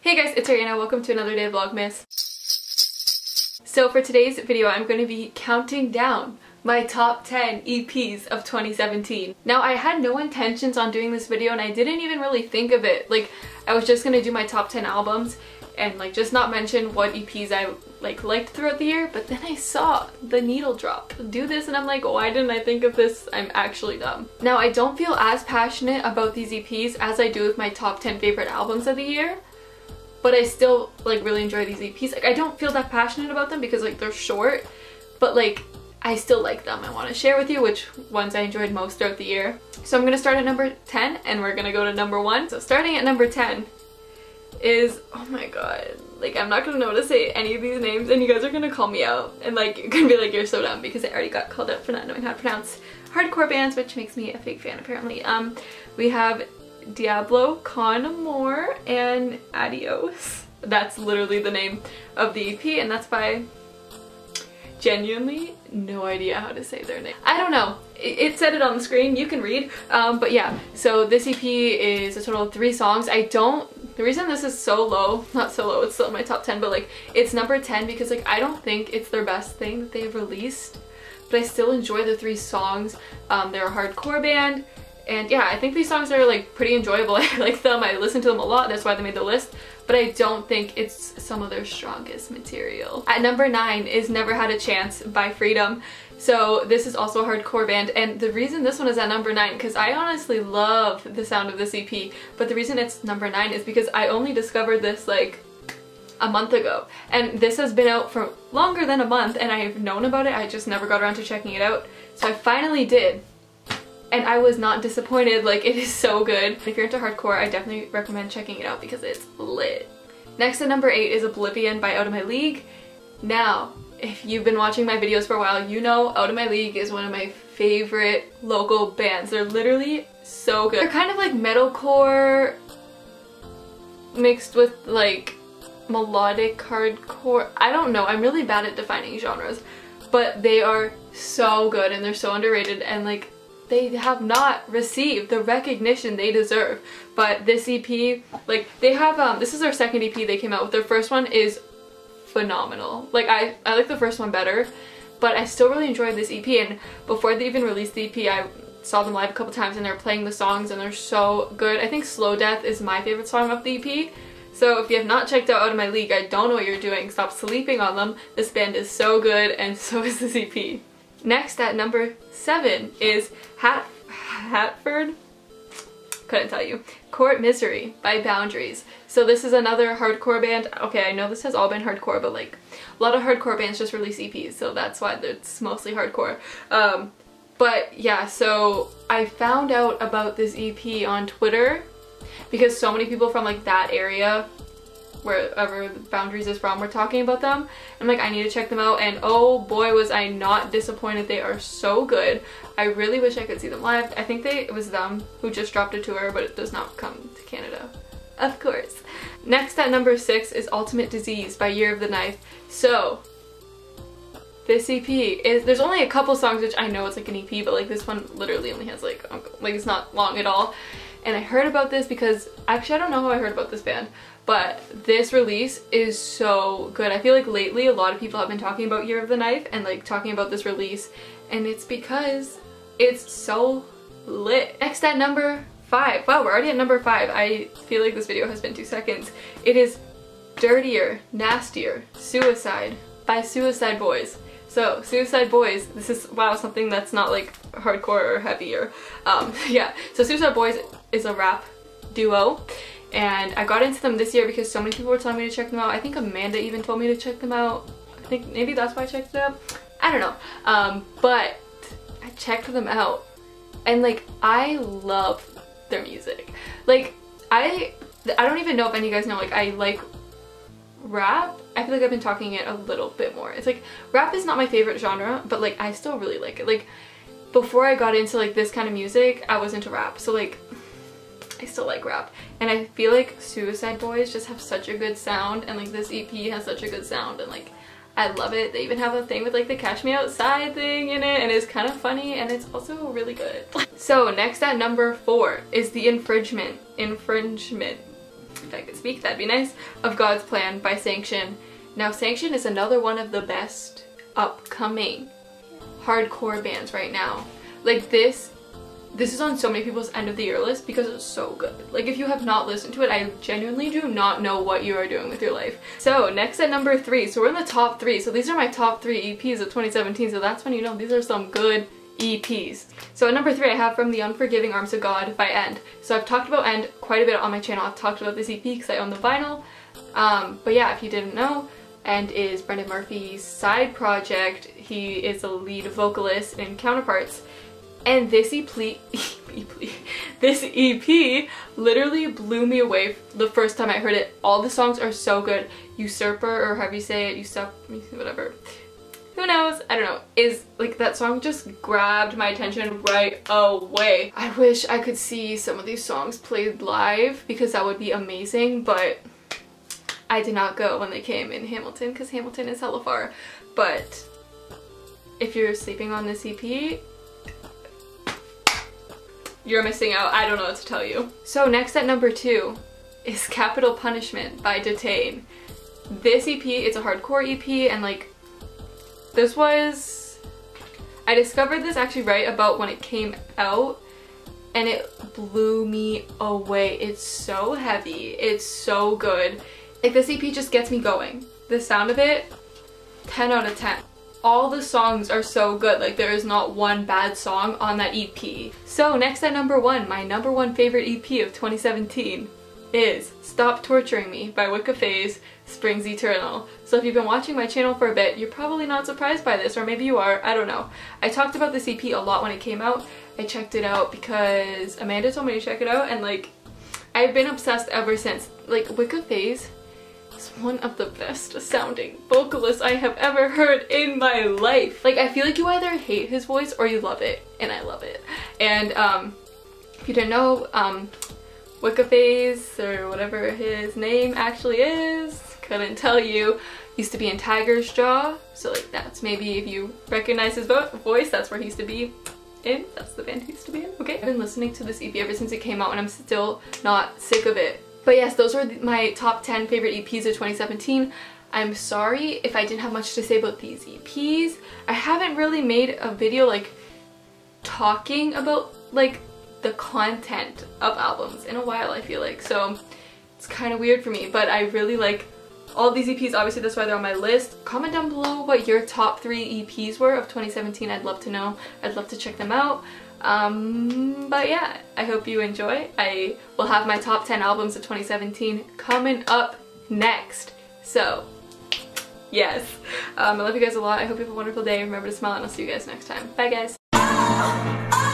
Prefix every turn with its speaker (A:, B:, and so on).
A: Hey guys, it's Ariana. Welcome to another day of vlogmas. So for today's video, I'm going to be counting down my top 10 EPs of 2017. Now, I had no intentions on doing this video and I didn't even really think of it. Like, I was just gonna do my top 10 albums and like just not mention what EPs I liked throughout the year, but then I saw the needle drop do this and I'm like, why didn't I think of this? I'm actually dumb. Now, I don't feel as passionate about these EPs as I do with my top 10 favorite albums of the year, but I still like really enjoy these EPs. Like, I don't feel that passionate about them because like they're short, but like I still like them. I want to share with you which ones I enjoyed most throughout the year. So I'm gonna start at number 10 and we're gonna go to number 1. So starting at number 10 is, oh my god, like I'm not gonna know how to say any of these names and you guys are gonna call me out and like you're gonna be like, you're so dumb, because I already got called out for not knowing how to pronounce hardcore bands, which makes me a fake fan apparently. We have Diablo, Con Amor, and Adios. That's literally the name of the EP and that's by genuinely no idea how to say their name. I don't know. It said it on the screen, you can read. But yeah, so this EP is a total of 3 songs. The reason this is so low, not so low, it's still in my top 10, but like it's number 10 because like I don't think it's their best thing that they've released, but I still enjoy the 3 songs. They're a hardcore band. And yeah, I think these songs are like pretty enjoyable. I like them, I listen to them a lot, that's why they made the list, but I don't think it's some of their strongest material. At number 9 is Never Had a Chance by Freedom. So this is also a hardcore band, and the reason this one is at number 9, because I honestly love the sound of this EP, but the reason it's number 9 is because I only discovered this like a month ago, and this has been out for longer than a month and I've known about it, I just never got around to checking it out. So I finally did. And I was not disappointed. Like, it is so good. If you're into hardcore, I definitely recommend checking it out because it's lit. Next at number 8 is Oblivion by Out of My League. Now, if you've been watching my videos for a while, you know Out of My League is one of my favorite local bands. They're literally so good. They're kind of like metalcore mixed with like melodic hardcore. I don't know. I'm really bad at defining genres, but they are so good and they're so underrated, and like they have not received the recognition they deserve. But this EP, like they have, this is their second EP they came out with. Their first one is phenomenal. Like I like the first one better, but I still really enjoyed this EP, and before they even released the EP, I saw them live a couple times and they're playing the songs and they're so good. I think Slow Death is my favorite song of the EP. So if you have not checked out Out of My League, I don't know what you're doing. Stop sleeping on them. This band is so good and so is this EP. Next at number 7 is Hatford, couldn't tell you, Court Misery by Boundaries. So this is another hardcore band. Okay, I know this has all been hardcore, but like a lot of hardcore bands just release EPs, so that's why it's mostly hardcore. But yeah, so I found out about this EP on Twitter because so many people from like that area, wherever Boundaries is from, were talking about them. I'm like, I need to check them out, and oh boy was I not disappointed. They are so good. I really wish I could see them live. I think it was them who just dropped a tour, but it does not come to Canada, of course. Next at number 6 is Ultimate Disease by Year of the Knife. So this EP is, there's only a couple songs, which I know it's like an EP, but like this one literally only has like it's not long at all. And I heard about this because, actually I don't know how I heard about this band, but this release is so good. I feel like lately a lot of people have been talking about Year of the Knife and like talking about this release, and it's because it's so lit. Next at number 5. Wow, we're already at number 5. I feel like this video has been 2 seconds. It is Dirtier, Nastier, Suicide by Suicide Boys. So Suicide Boys, this is, wow, something that's not like hardcore or heavier. Yeah, so Suicide Boys is a rap duo, and I got into them this year because so many people were telling me to check them out. I think Amanda even told me to check them out. I think maybe that's why I checked it out. I don't know. But I checked them out and like I love their music. Like I don't even know if any of you guys know, like I like rap. I feel like I've been talking it a little bit more. It's like rap is not my favorite genre, but like I still really like it. Like before I got into like this kind of music, I was into rap. So like I still like rap, and I feel like Suicide Boys just have such a good sound, and like this EP has such a good sound, and like I love it. They even have a thing with like the Cash Me Outside thing in it, and it's kind of funny, and it's also really good. So next at number 4 is the Infringement if I could speak, that'd be nice, of God's Plan by Sanction. Now Sanction is another one of the best upcoming hardcore bands right now. Like this is on so many people's end of the year list because it's so good. Like if you have not listened to it, I genuinely do not know what you are doing with your life. So next at number 3, so we're in the top 3. So these are my top 3 EPs of 2017. So that's when you know these are some good EPs. So at number 3 I have From the Unforgiving Arms of God by End. So I've talked about End quite a bit on my channel. I've talked about this EP because I own the vinyl. But yeah, if you didn't know, End is Brendan Murphy's side project. He is a lead vocalist in Counterparts. And this this EP literally blew me away the first time I heard it. All the songs are so good. Usurper, or however you say it, whatever. Who knows? I don't know. Is like that song just grabbed my attention right away. I wish I could see some of these songs played live because that would be amazing, but I did not go when they came in Hamilton because Hamilton is hella far. But if you're sleeping on this EP, you're missing out. I don't know what to tell you. So next at number 2 is Capital Punishment by Detain. This EP, it's a hardcore EP, and like this was, I discovered this actually right about when it came out and it blew me away. It's so heavy, it's so good. Like this EP just gets me going. The sound of it, 10 out of 10. All the songs are so good, like there is not one bad song on that EP. So next at number 1, my number 1 favorite EP of 2017 is Stop Torturing Me by Wicca Phase, Springs Eternal. So if you've been watching my channel for a bit, you're probably not surprised by this, or maybe you are, I don't know. I talked about this EP a lot when it came out. I checked it out because Amanda told me to check it out, and like I've been obsessed ever since. Like Wicca Phase is one of the best sounding vocalists I have ever heard in my life. Like I feel like you either hate his voice or you love it, and I love it. And if you didn't know, Wicca Phase, or whatever his name actually is, couldn't tell you, used to be in Tiger's Jaw. So like that's maybe if you recognize his voice, that's where he used to be in. That's the band he used to be in. Okay, I've been listening to this EP ever since it came out and I'm still not sick of it. But yes, those were my top 10 favorite EPs of 2017. I'm sorry if I didn't have much to say about these EPs. I haven't really made a video like talking about like the content of albums in a while, I feel like. So it's kind of weird for me, but I really like all these EPs. Obviously that's why they're on my list. Comment down below what your top 3 EPs were of 2017. I'd love to know. I'd love to check them out. But yeah, I hope you enjoy. I will have my top 10 albums of 2017 coming up next. So yes, I love you guys a lot. I hope you have a wonderful day. Remember to smile, and I'll see you guys next time. Bye guys.